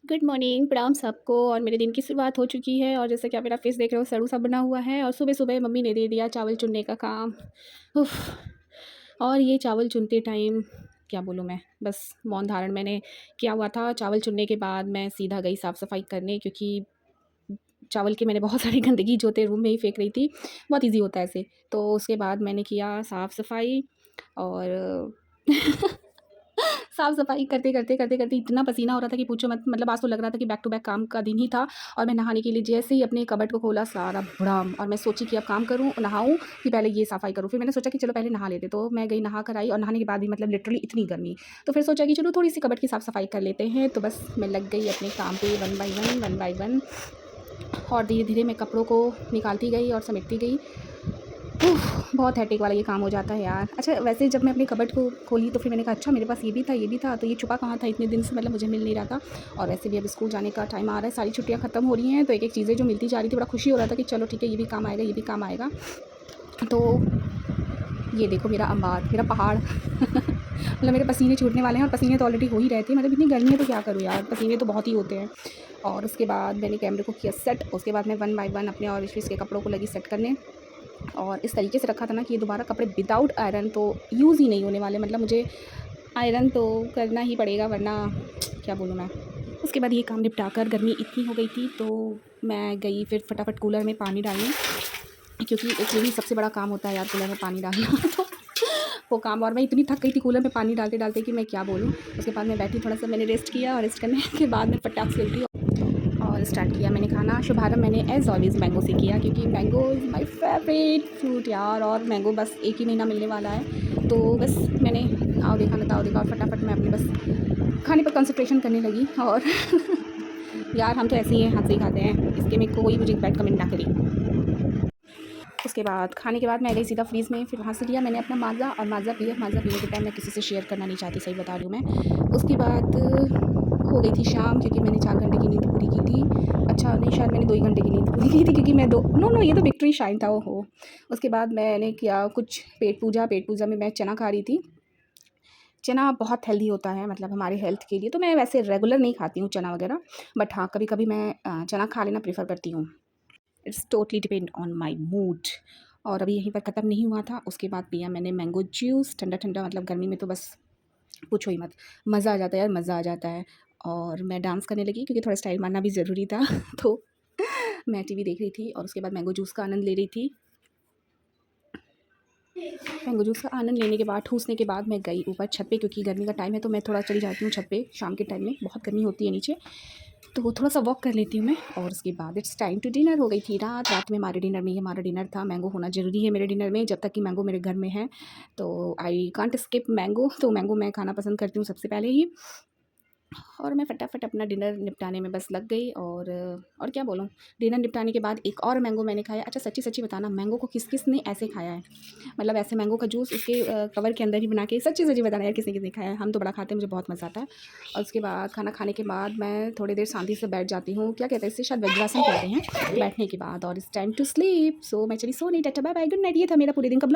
Good morning, प्रणाम सबको। और मेरे दिन की शुरुआत हो चुकी है और जैसा कि आप मेरा फेस देख रहे हो सड़ू सा बना हुआ है और सुबह-सुबह मम्मी ने दे दिया चावल चुनने का काम। उफ़! और ये चावल चुनते टाइम क्या बोलूँ मैं, बस मौन धारण मैंने किया हुआ था। चावल चुनने के बाद मैं सीधा गई साफ-सफाई करने, क्योंकि चावल की मैंने बहुत सारी गंदगी जो थे रूम में ही फेंक रही थी। बहुत ईज़ी होता है ऐसे। तो उसके बाद मैंने किया साफ-सफाई और साफ-सफाई करते-करते इतना पसीना हो रहा था कि पूछो मत। मतलब आज तो लग रहा था कि बैक टू बैक काम का दिन ही था। और मैं नहाने के लिए जैसे ही अपने कबर्ड को खोला, सारा भड़ाम। और मैं सोची कि अब काम करूँ, नहाऊँ कि पहले ये सफाई करूँ। फिर मैंने सोचा कि चलो पहले नहा लेते। तो मैं गई, नहा कर आई और नहाने के बाद भी मतलब लिटरली इतनी गर्मी। तो फिर सोचा कि चलो थोड़ी-सी कबर्ड की साफ-सफाई कर लेते हैं। तो बस मैं लग गई अपने काम पे वन बाय वन और धीरे-धीरे मैं कपड़ों को निकालती गई और समेटती गई। बहुत हेडेक वाला ये काम हो जाता है यार। अच्छा, वैसे जब मैं अपने कबर्ड को खोली तो फिर मैंने कहा अच्छा मेरे पास ये भी था, तो ये छुपा कहाँ था इतने दिन से, मतलब मुझे मिल नहीं रहा था। और वैसे भी अब स्कूल जाने का टाइम आ रहा है, सारी छुट्टियाँ ख़त्म हो रही हैं, तो एक-एक चीज़ें जो मिलती जा रही थी, बड़ा खुशी हो रहा था कि चलो ठीक है, ये भी काम आएगा, ये भी काम आएगा। तो ये देखो मेरा अंबार, मेरा पहाड़ मतलब मेरे पसीने छूटने वाले हैं और पसीने तो ऑलरेडी हो ही रहे थे। मतलब इतनी गर्मी है तो क्या करूँ यार, पसीने तो बहुत ही होते हैं। और उसके बाद मैंने कैमरे को किया सेट। उसके बाद मैं वन बाय वन अपने और ऋषिस के कपड़ों को लगी सेट करने। और इस तरीके से रखा था ना कि ये दोबारा कपड़े विदाउट आयरन तो यूज़ ही नहीं होने वाले। मतलब मुझे आयरन तो करना ही पड़ेगा, वरना क्या बोलूँ मैं। उसके बाद ये काम निपटा कर गर्मी इतनी हो गई थी तो मैं गई फिर फटाफट कूलर में पानी डालने, क्योंकि एक यही सबसे बड़ा काम होता है यार, कूलर में पानी डालना तो वो काम। और मैं इतनी थक गई थी कूलर में पानी डालते-डालते कि मैं क्या बोलूँ। उसके बाद मैं बैठी, थोड़ा-सा मैंने रेस्ट किया और रेस्ट करने के बाद मैं फटाक से उठी और स्टार्ट किया मैंने खाना। शुभारंभ मैंने एज़ ऑलवेज़ मैंगो से किया, क्योंकि mango is my favourite fruit यार। और मैंगो बस 1 ही महीना मिलने वाला है, तो बस मैंने आओ देखा ना ताओ देखा और फटाफट मैं अपने बस खाने पर कंसंट्रेशन करने लगी। और यार हम तो ऐसे ही हैं, हाथ से ही खाते हैं, इसके में कोई मुझे बैड कमेंट ना करे। उसके बाद खाने के बाद मैं गई सीधा फ्रीज़ में, फिर वहाँ से लिया मैंने अपना माज़ा और माज़ा पिया। माज़ा पीने के टाइम मैं किसी से शेयर करना नहीं चाहती, सही बता रही हूँ मैं। उसके बाद हो गई थी शाम, क्योंकि मैंने 4 घंटे की नींद पूरी की थी। अच्छा नहीं, शायद मैंने 2 ही घंटे की नींद पूरी की थी, क्योंकि मैं 2 नो, ये तो विक्ट्री शाइन था, ओहो! उसके बाद मैंने किया कुछ पेट पूजा में मैं चना खा रही थी। चना बहुत हेल्दी होता है, मतलब हमारे हेल्थ के लिए। तो मैं वैसे रेगुलर नहीं खाती हूँ चना वगैरह, बट हाँ, कभी-कभी मैं चना खा लेना प्रेफ़र करती हूँ। It's totally depend on my mood. और अभी यहीं पर ख़त्म नहीं हुआ था, उसके बाद पिया मैंने मैंगो जूस ठंडा-ठंडा। मतलब गर्मी में तो बस पूछो ही मत, मज़ा आ जाता है यार, मज़ा आ जाता है। और मैं डांस करने लगी, क्योंकि थोड़ा स्टाइल मारना भी ज़रूरी था तो मैं टीवी देख रही थी और उसके बाद मैंगो जूस का आनंद ले रही थी। मैंगो जूस का आनंद लेने के बाद, ठूसने के बाद मैं गई ऊपर छत पे, क्योंकि गर्मी का टाइम है तो मैं थोड़ा चली जाती हूँ छत पे शाम के टाइम में, बहुत गर्मी होती है नीचे। तो थोड़ा-सा वॉक कर लेती हूँ मैं। और उसके बाद इट्स टाइम टू डिनर। हो गई थी रात। रात में हमारे डिनर में ये हमारा डिनर था। मैंगो होना ज़रूरी है मेरे डिनर में, जब तक कि मैंगो मेरे घर में है। तो आई कांट स्किप मैंगो। तो मैंगो मैं खाना पसंद करती हूँ सबसे पहले ही। और मैं फटाफट अपना डिनर निपटाने में बस लग गई। और क्या बोलूँ, डिनर निपटाने के बाद एक और मैंगो मैंने खाया। अच्छा सच्ची-सच्ची बताना, मैंगो को किस-किस ने ऐसे खाया है? मतलब ऐसे मैंगो का जूस उसके कवर के अंदर ही बना के, सच्ची-सच्ची बताना यार किसने-किसने खाया है? हम तो बड़ा खाते हैं, मुझे बहुत मज़ा आता है। और उसके बाद खाना खाने के बाद मैं थोड़ी देर शांति से बैठ जाती हूँ। क्या कहते हैं इसे? शायद वज्रासन कहते हैं, बैठने के बाद। और it's time to sleep. So मैं चली सोने। Tata bye bye, good night. ये था मेरा पूरे दिन का ब्लॉग।